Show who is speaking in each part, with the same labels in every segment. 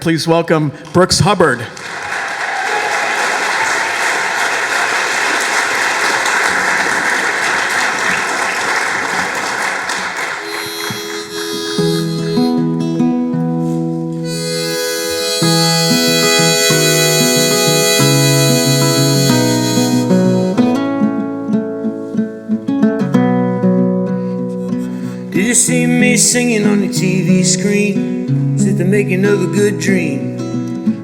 Speaker 1: Please welcome Brooks Hubbard.
Speaker 2: Did you see me singing on your TV screen? Is it the making of a good dream?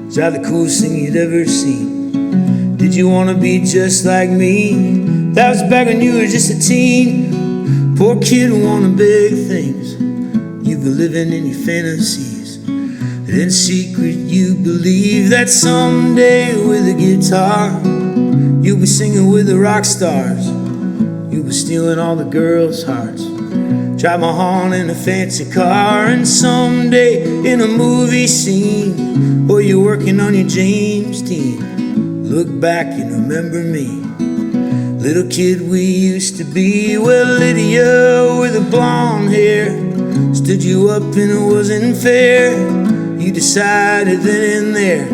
Speaker 2: Is that the coolest thing you'd ever seen? Did you wanna be just like me? That was back when you were just a teen. Poor kid wanting big things. You've been living in your fantasies. But in secret you believe that someday with a guitar you'll be singing with the rock stars. You'll be stealing all the girls' hearts. Drive my horn in a fancy car, and someday in a movie scene, or you're working on your James Dean, look back and remember me. Little kid we used to be. Well, Lydia with the blonde hair stood you up and it wasn't fair. You decided then and there,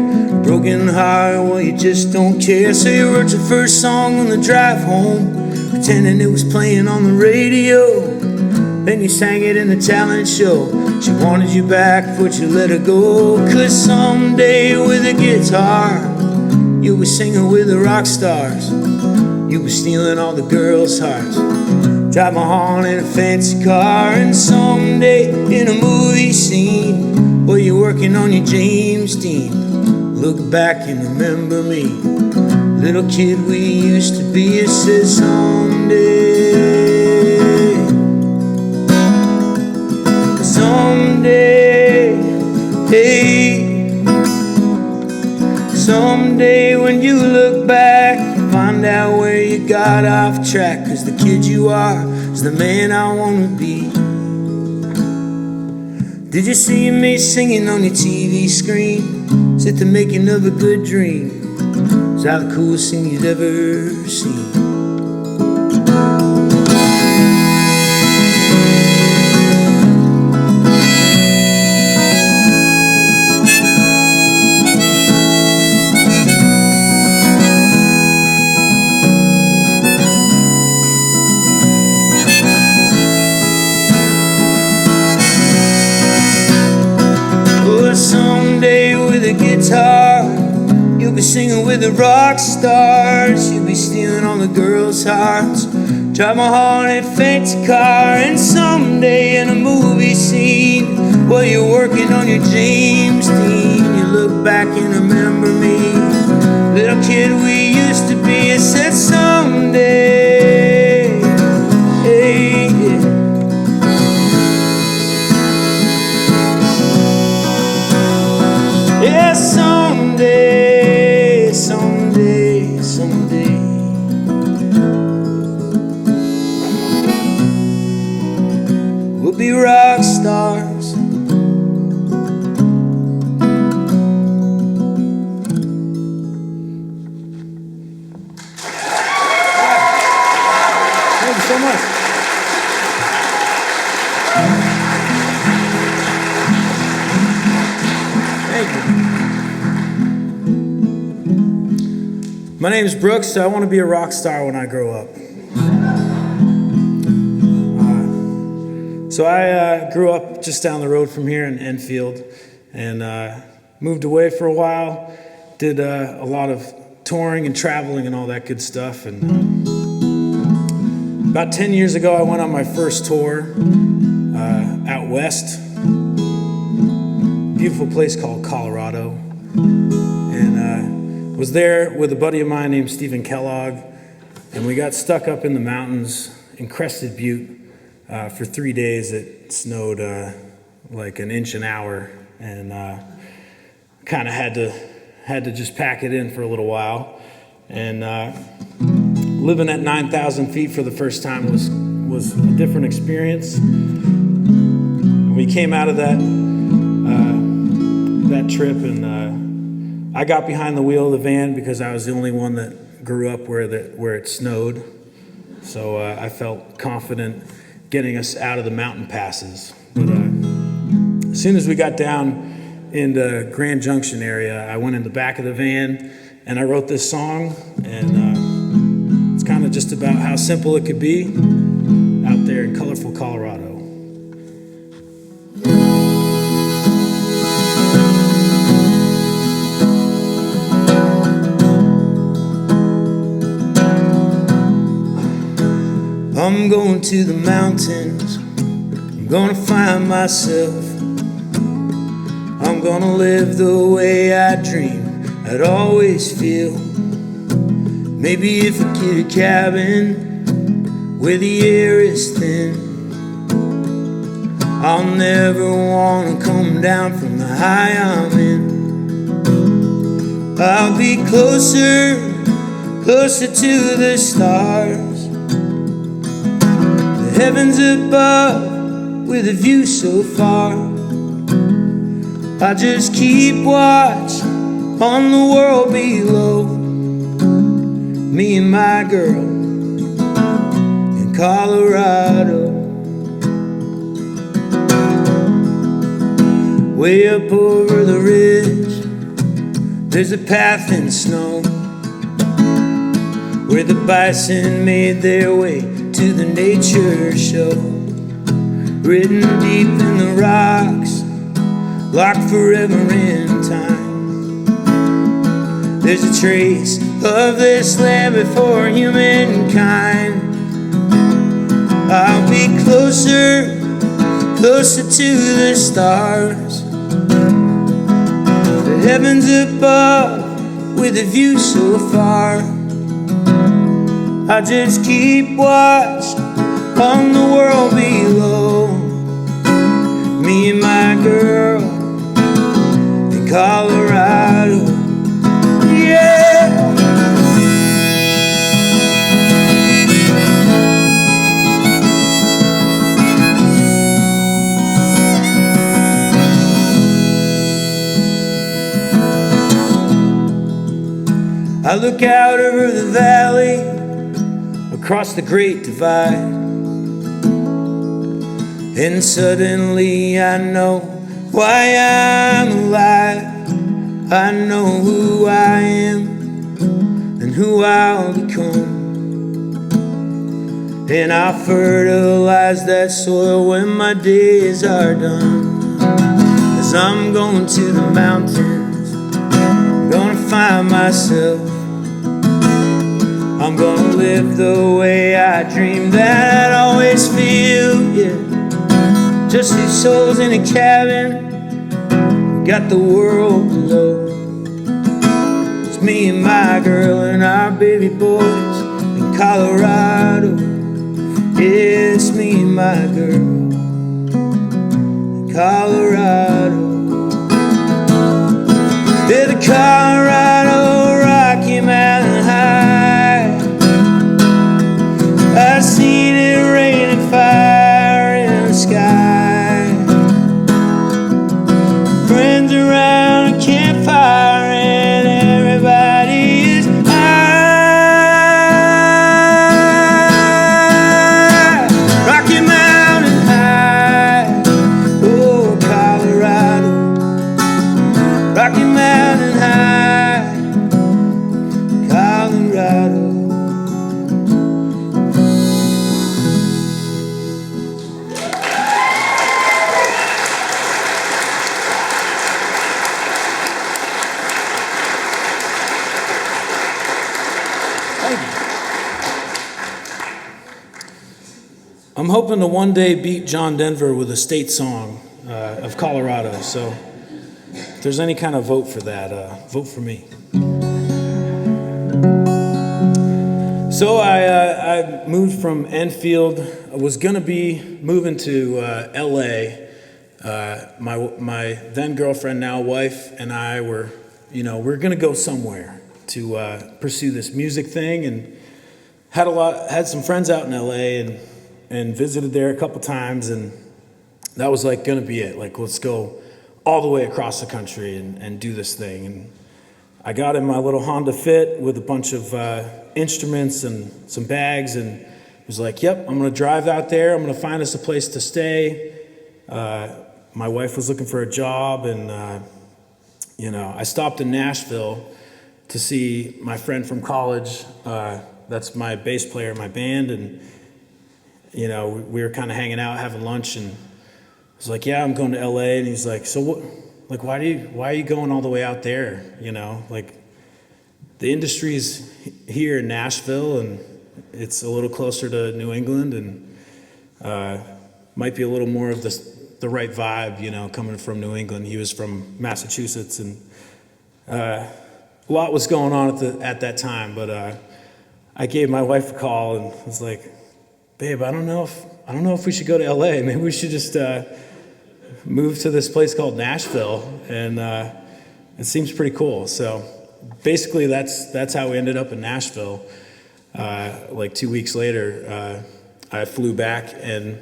Speaker 2: broken heart, well you just don't care. So you wrote your first song on the drive home, pretending it was playing on the radio. Then you sang it in the talent show. She wanted you back, but you let her go. Cause someday with a guitar you'll be singing with the rock stars. You'll be stealing all the girls' hearts. Drive my horn in a fancy car, and someday in a movie scene, while you're working on your James Dean, look back and remember me. Little kid we used to be. It says someday, someday, hey. Someday when you look back, find out where you got off track. Cause the kid you are is the man I wanna be. Did you see me singing on your TV screen? Is it the making of a good dream? Is that the coolest thing you'd ever seen? Someday with a guitar you'll be singing with the rock stars. You'll be stealing all the girls' hearts. Drive my horn in a fancy car, and someday in a movie scene, while you're working on your James Dean, you look back and remember me. Little kid we used to be. I said someday, hey, yeah. Yeah, someday, someday, someday, we'll be rock stars.
Speaker 1: Thank you so much. Thank you. My name is Brooks. I want to be a rock star when I grow up. So I grew up just down the road from here in Enfield, and moved away for a while. Did a lot of touring and traveling and all that good stuff. And about 10 years ago, I went on my first tour out west. Beautiful place called Colorado. And was there with a buddy of mine named Stephen Kellogg, and we got stuck up in the mountains in Crested Butte for 3 days. It snowed like an inch an hour, and kind of had to just pack it in for a little while. And living at 9,000 feet for the first time was a different experience. And we came out of that trip, and I got behind the wheel of the van because I was the only one that grew up where it snowed. So I felt confident getting us out of the mountain passes. But as soon as we got down in the Grand Junction area. I went in the back of the van and I wrote this song, and it's kind of just about how simple it could be out there in colorful Colorado.
Speaker 2: I'm going to the mountains, I'm gonna find myself. I'm gonna live the way I dream, I'd always feel. Maybe if I get a cabin where the air is thin, I'll never wanna come down from the high I'm in. I'll be closer, closer to the stars, the heavens above with a view so far. I just keep watch on the world below, me and my girl in Colorado. Way up over the ridge, there's a path in snow where the bison made their way to the nature show. Written deep in the rocks, locked forever in time, there's a trace of this land before humankind. I'll be closer, closer to the stars, the heavens above with a view so far. I just keep watch on the world below, me and my girl in Colorado. Yeah. I look out over the valley, across the Great Divide, and suddenly I know why I'm alive. I know who I am and who I'll become, and I'll fertilize that soil when my days are done. As I'm going to the mountains, I'm gonna find myself. I'm gonna live the way I dream that I always feel, yeah. Just two souls in a cabin, got the world below. It's me and my girl and our baby boys in Colorado. Yeah, it's me and my girl in Colorado. Yeah, the Colorado Rocky Mountain High, I've seen it rain and fire in the sky. Friends around a campfire and everybody is high. Rocky Mountain High, oh Colorado. Rocky Mountain High, Colorado.
Speaker 1: I'm hoping to one day beat John Denver with a state song of Colorado. So if there's any kind of vote for that, vote for me. So I moved from Enfield. I was going to be moving to LA. My then girlfriend, now wife, and I were, we're going to go somewhere to pursue this music thing, and had some friends out in LA and visited there a couple times, and that was like going to be it. Like, let's go all the way across the country and do this thing. And I got in my little Honda Fit with a bunch of instruments and some bags, and was like, yep, I'm going to drive out there. I'm going to find us a place to stay. My wife was looking for a job, and I stopped in Nashville to see my friend from college. That's my bass player in my band, and we were kind of hanging out, having lunch, and I was like, "Yeah, I'm going to LA," and he's like, "So what? Like, why are you going all the way out there? Like, the industry's here in Nashville, and it's a little closer to New England, and might be a little more of the right vibe, coming from New England." He was from Massachusetts, and a lot was going on at that time. But I gave my wife a call and was like, "Babe, I don't know if we should go to LA. Maybe we should just move to this place called Nashville, and it seems pretty cool." So basically, that's how we ended up in Nashville. Like 2 weeks later, I flew back and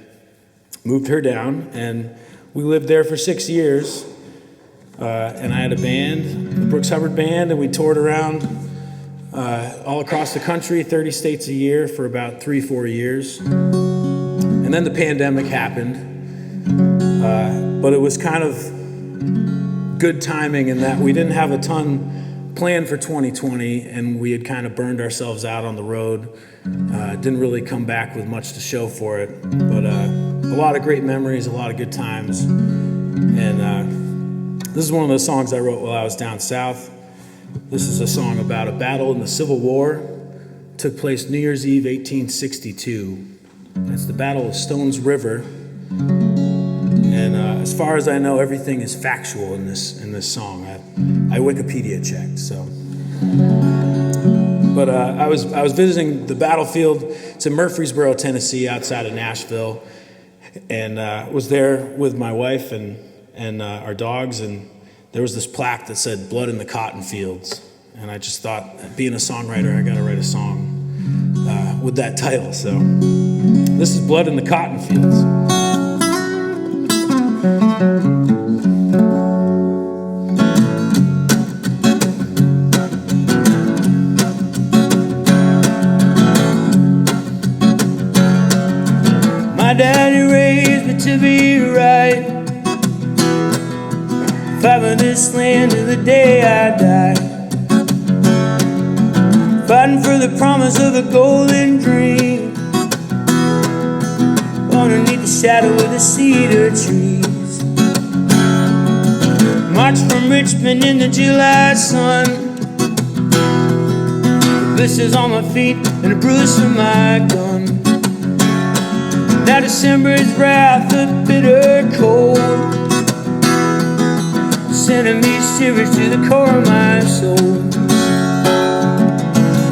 Speaker 1: moved her down, and we lived there for 6 years. And I had a band, the Brooks Hubbard Band, and we toured around all across the country, 30 states a year for about 3-4 years. And then the pandemic happened, but it was kind of good timing in that we didn't have a ton planned for 2020, and we had kind of burned ourselves out on the road. Didn't really come back with much to show for it, but a lot of great memories, a lot of good times. And this is one of those songs I wrote while I was down south. This is a song about a battle in the Civil War. It took place New Year's Eve, 1862. It's the Battle of Stones River. And as far as I know, everything is factual in this song. I Wikipedia checked, so. But I was visiting the battlefield. It's in Murfreesboro, Tennessee, outside of Nashville, and was there with my wife and our dogs, and there was this plaque that said "Blood in the Cotton Fields," and I just thought, being a songwriter, I got to write a song with that title. So this is "Blood in the Cotton Fields." My daddy raised me to be right, fighting this land to the day I die, fighting for the promise of a golden dream, underneath the shadow of the cedar trees. Marched from Richmond in the July sun, blisters on my feet and a bruise from my gun. Now December's wrath, the bitter cold, sending me shivers to the core of my soul.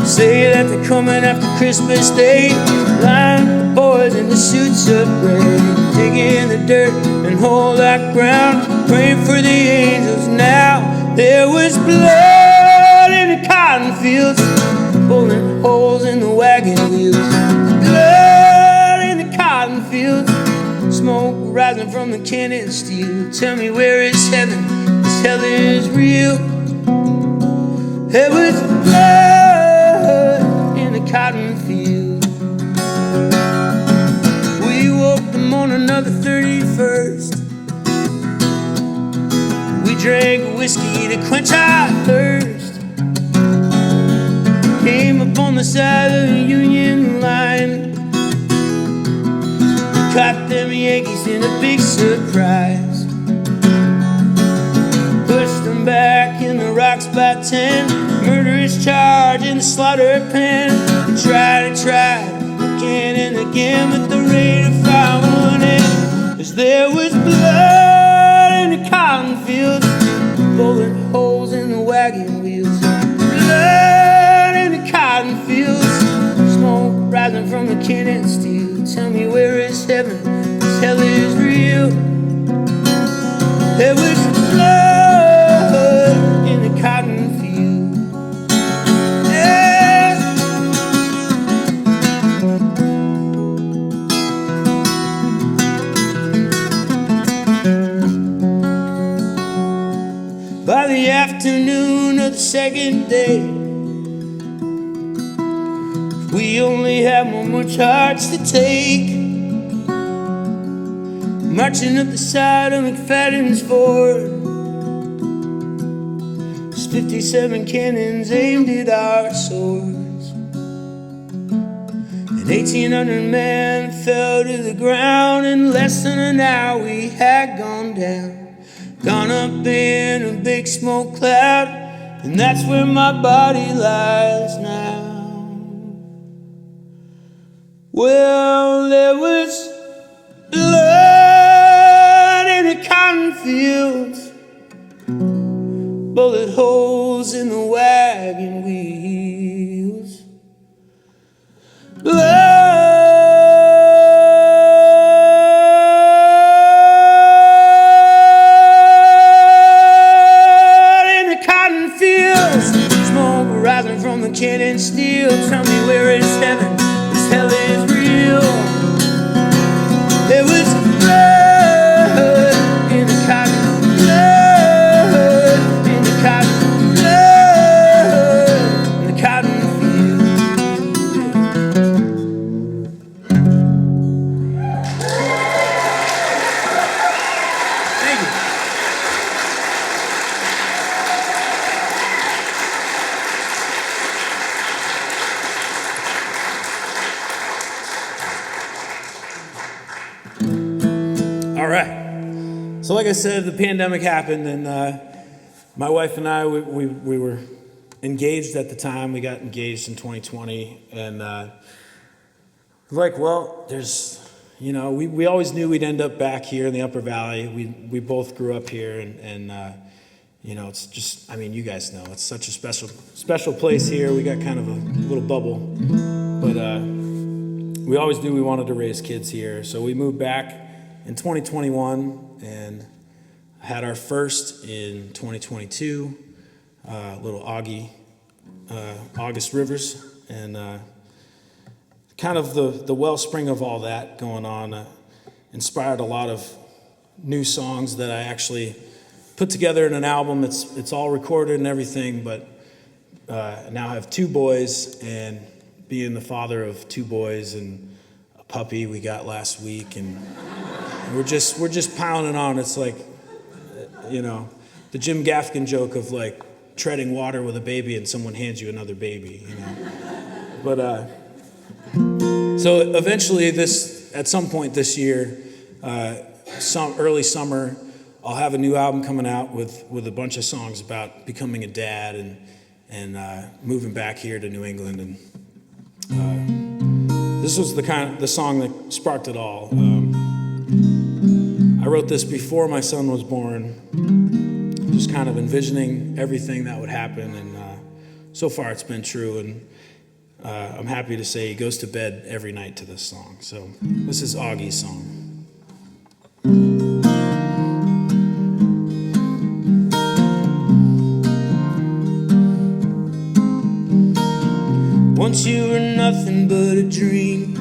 Speaker 1: Say that they're coming after Christmas Day, line the boys in the suits of gray, digging the dirt and hold that ground, praying for the angels. Now there was blood in the cotton fields, bullet holes in the wagon wheels. Blood in the cotton fields, smoke rising from the cannon steel. Tell me, where is heaven? This hell is real. There was blood in the cotton field. We woke them on another 31st. We drank whiskey to quench our thirst. Came up on the side of the Union line, caught them Yankees in a big surprise. Pushed them back in the rocks by 10, murderous charge in the slaughter pen. They tried and tried, again and again, but the rate of fire wouldn't end. As there was blood in the cotton fields, bullet holes in the wagon wheels. Blood in the cotton fields, smoke rising from the cannon steel. Tell me, where is heaven? This hell is real. There was blood in the cotton field. Yeah. By the afternoon of the second day, we only have one more charge to take. Marching up the side of McFadden's Ford,
Speaker 2: 57 cannons aimed at our swords, and 1,800 men fell to the ground. In less than an hour we had gone down, gone up in a big smoke cloud, and that's where my body lies now. Well, there was blood in the cotton fields, bullet holes in the wagon wheels, blood in the cotton fields, smoke rising from the cannon steel. Tell me, where is heaven? This hell is real. There was blood in the cotton, blood in the cotton, blood in the cotton field. Thank you. All right. So like I said, the pandemic happened, and my wife and I, we were engaged at the time. We got engaged in 2020, and well, there's, we always knew we'd end up back here in the Upper Valley. We both grew up here, and it's just, you guys know, it's such a special place here. We got kind of a little bubble, but we always knew we wanted to raise kids here. So we moved back in 2021 and had our first in 2022, little Augie, August Rivers, and kind of the wellspring of all that going on inspired a lot of new songs that I actually put together in an album. It's all recorded and everything, but now I have two boys, and being the father of two boys and a puppy we got last week, and we're just piling on. It's like, the Jim Gaffigan joke of like treading water with a baby and someone hands you another baby, But so eventually, at some point this year, early summer, I'll have a new album coming out with a bunch of songs about becoming a dad and moving back here to New England. And this was the song that sparked it all. I wrote this before my son was born, just kind of envisioning everything that would happen, and so far it's been true, and I'm happy to say he goes to bed every night to this song. So this is Augie's song. Once you were nothing but a dream,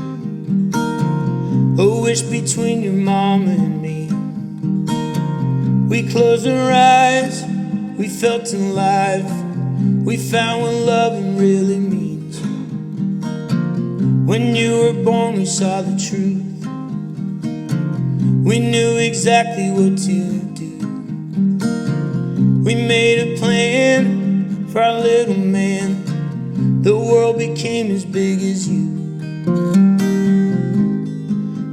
Speaker 2: a wish between your mom and me. We closed our eyes, we felt alive, we found what loving really means. When you were born, we saw the truth, we knew exactly what to do. We made a plan for our little man, the world became as big as you.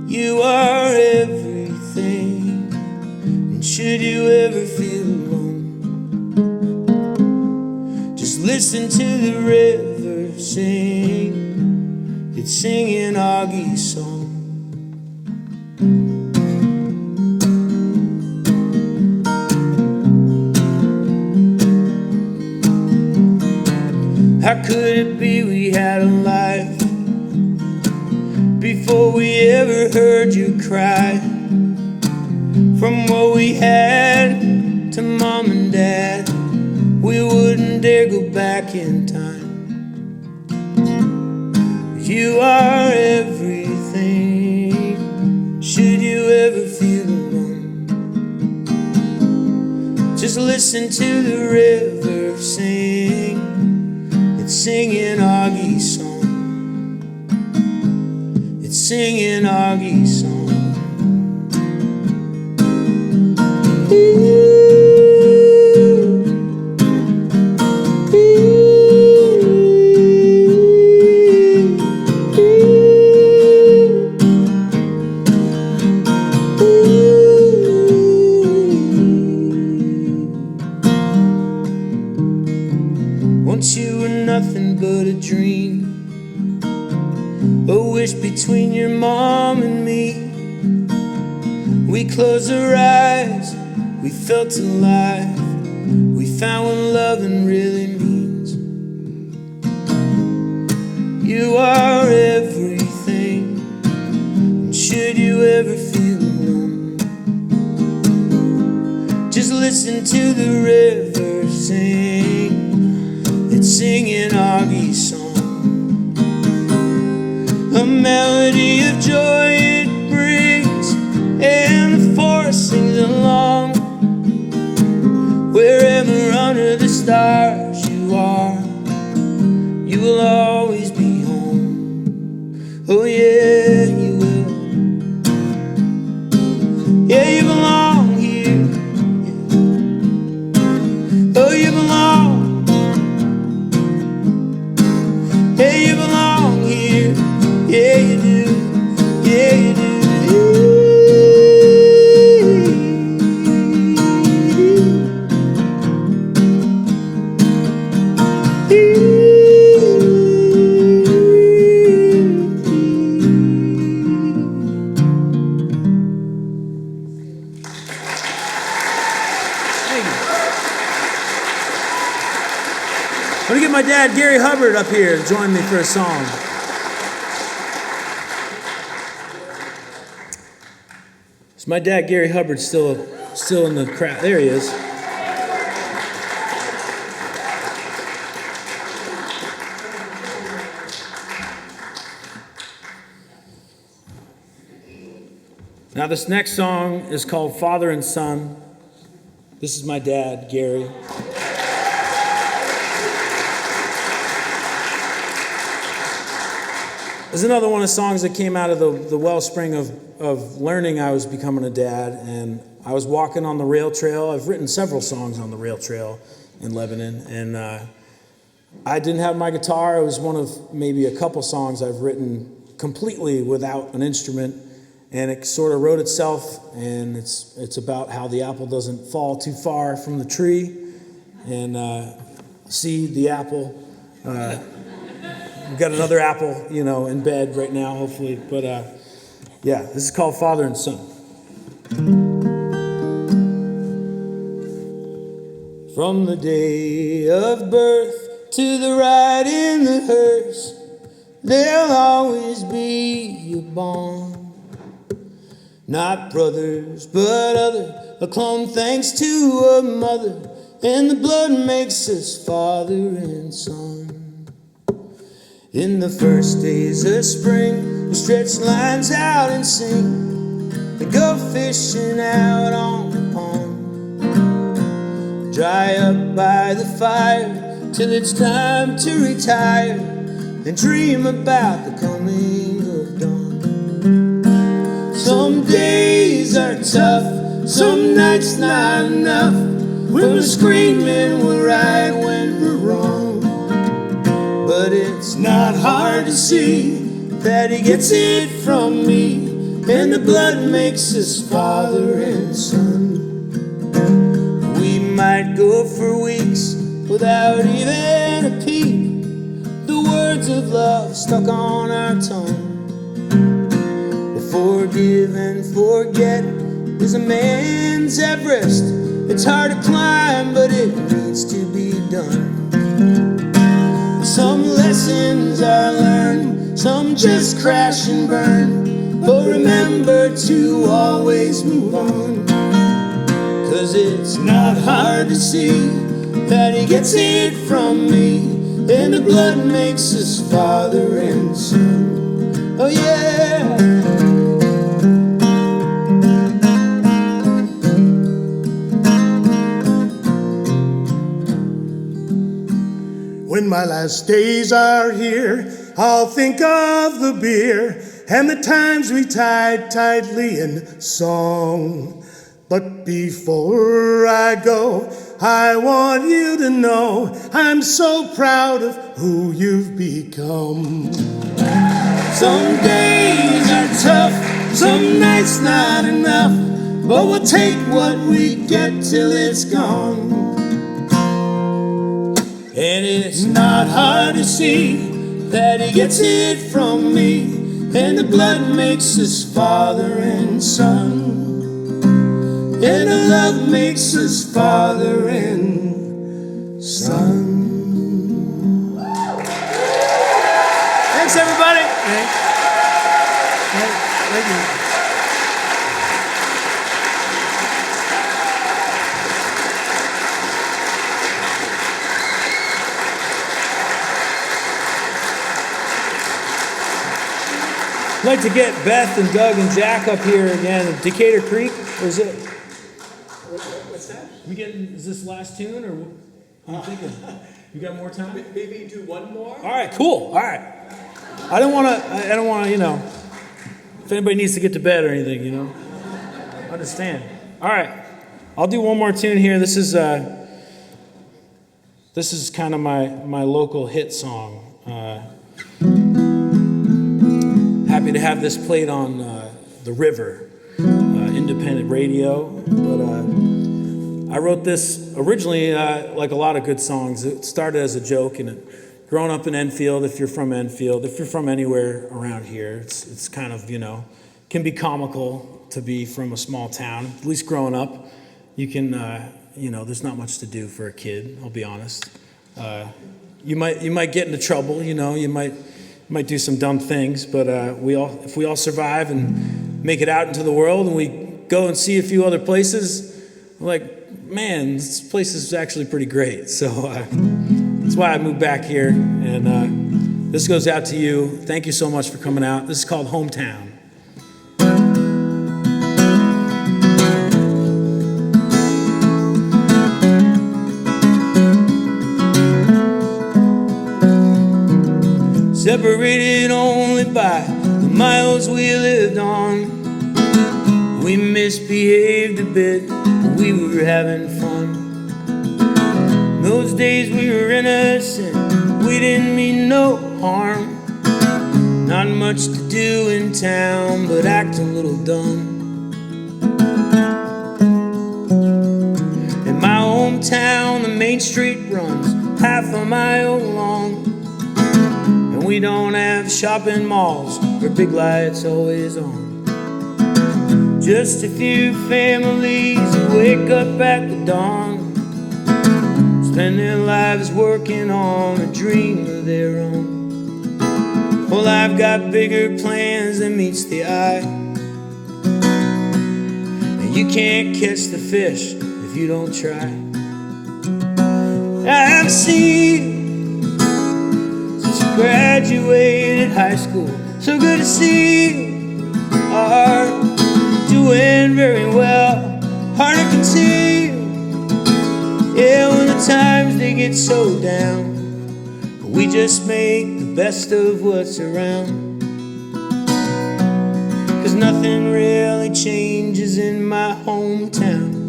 Speaker 2: You are everything, and should you ever feel alone, just listen to the river sing. It's singing Augie's song. How could it be we had a life before we ever heard you cry? From what we had to mom and dad, we wouldn't dare go back in time. You are everything, should you ever feel alone, just listen to the river sing. It's singing Augie's song. It's singing Augie's song. Ooh. Once you were nothing but a dream, a wish between your mom and me. We closed our eyes, we felt alive, we found what loving really means. You are everything, and should you ever feel alone, just listen to the river sing. It's singing Augie's song, a melody of joy it brings, and the forest sings along. Wherever under the stars you are, you will always be home. Oh yeah, you will. Yeah, you belong here. Oh, you belong. Yeah, you belong here. Yeah, you do. Yeah, you do.
Speaker 1: I'm gonna get my dad, Gary Hubbard, up here to join me for a song. Is my dad, Gary Hubbard, still in the crowd? There he is. Now this next song is called Father and Son. This is my dad, Gary. This is another one of the songs that came out of the wellspring of learning I was becoming a dad, and I was walking on the rail trail. I've written several songs on the rail trail in Lebanon, and I didn't have my guitar. It was one of maybe a couple songs I've written completely without an instrument, and it sort of wrote itself, and it's about how the apple doesn't fall too far from the tree, and see the apple. We've got another apple, in bed right now, hopefully. But yeah, this is called Father and Son. From the day of birth to the ride in the hearse, there'll always be a bond. Not brothers, but other, a clone thanks to a mother, and the blood makes us father and son. In the first days of spring, we stretch lines out and sing, and go fishing out on the pond. Dry up by the fire till it's time to retire, and dream about the coming of dawn. Some days are tough, some nights not enough. When we're screaming, we're right when we're wrong. But it's not hard to see that he gets it from me, and the blood makes us father and son. We might go for weeks without even a peep, the words of love stuck on our tongue. Forgive and forget is a man's Everest. It's hard to climb, but it needs to be done. Some lessons are learned, some just crash and burn. But remember to always move on, 'cause it's not hard to see that he gets it from me, and the blood makes us father and son. Oh yeah.
Speaker 3: When my last days are here, I'll think of the beer and the times we tied tightly in song. But before I go, I want you to know I'm so proud of who you've become.
Speaker 2: Some days are tough, some nights not enough, but we'll take what we get till it's gone. And it's not hard to see that he gets it from me. And the blood makes us father and son. And the love makes us father and son. Thanks, everybody.
Speaker 3: Thank you.
Speaker 1: I'd like to get Beth and Doug and Jack up here again. Decatur Creek, or is it?
Speaker 3: What's that?
Speaker 1: Is this last tune, or what are you thinking? You got more time?
Speaker 3: Maybe do one more?
Speaker 1: All right, cool. All right. I don't want to, you know, if anybody needs to get to bed or anything, you know. Understand. All right. I'll do one more tune here. This is kind of my local hit song. Happy to have this played on The River, independent radio. But I wrote this originally, like a lot of good songs. It started as a joke, and growing up in Enfield, if you're from Enfield, if you're from anywhere around here, it's kind of, you know, can be comical to be from a small town. At least growing up, you can, you know, there's not much to do for a kid, I'll be honest. You might get into trouble, you know, you might do some dumb things, but if we all survive and make it out into the world, and we go and see a few other places, we're like, man, this place is actually pretty great. So that's why I moved back here, and this goes out to you. Thank you so much for coming out. This is called Hometown.
Speaker 2: Separated only by the miles we lived on. We misbehaved a bit, but we were having fun. Those days we were innocent, we didn't mean no harm. Not much to do in town, but act a little dumb. In my hometown, the main street runs half a mile long. We don't have shopping malls where big lights always on. Just a few families who wake up at the dawn, spend their lives working on a dream of their own. Well, I've got bigger plans than meets the eye, and you can't catch the fish if you don't try. I've seen graduated high school, so good to see you are doing very well. Hard to conceive, yeah, when the times they get so down, we just make the best of what's around. 'Cause nothing really changes in my hometown.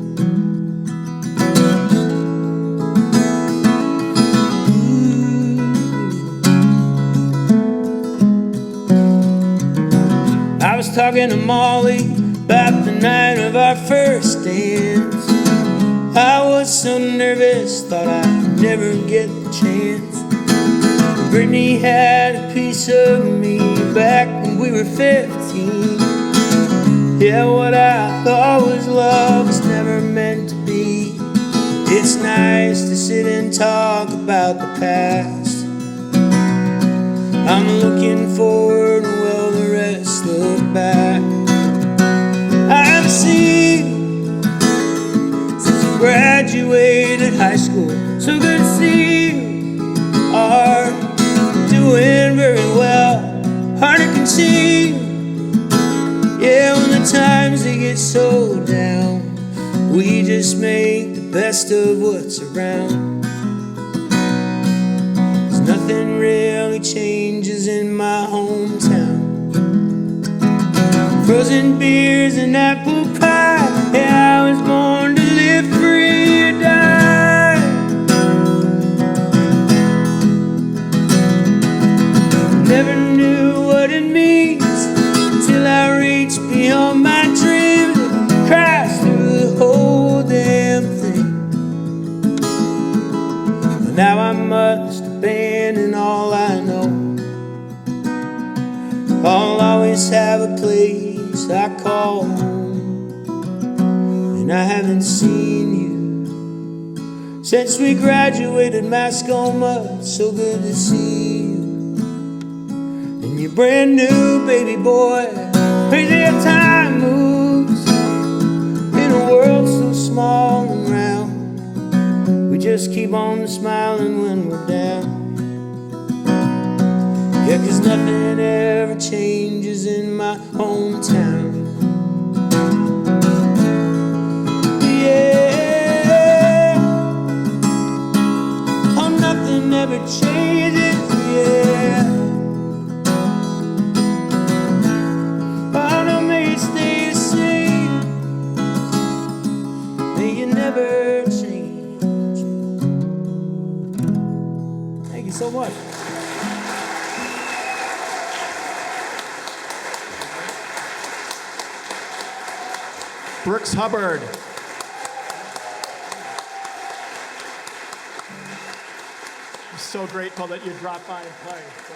Speaker 2: I was talking to Molly about the night of our first dance. I was so nervous, thought I'd never get the chance. Brittany had a piece of me back when we were 15. Yeah, what I thought was love was never meant to be. It's nice to sit and talk about the past. I'm looking forward, well, the rest look back. I've seen since you graduated high school, so good to see you are doing very well. Hard to conceive, yeah, when the times they get so down, we just make the best of what's around. Nothing really changes in my hometown. Frozen beers and apple pie, yeah, I was born to live free or die. Never knew what it means till I reached beyond my dreams and crashed through the whole damn thing. now I must abandon all I know. I'll always have a place I call home, and I haven't seen you since we graduated Mascoma. It's so good to see you and your brand new baby boy. Crazy how time moves in a world so small and round. We just keep on smiling when we're down. Yeah, 'cause nothing ever changes in my hometown. Yeah, oh, nothing ever changes, yeah. Oh, no, may you stay the same, may you never change. Thank you so much.
Speaker 4: Brooks Hubbard. I'm so grateful that you dropped by and played. So.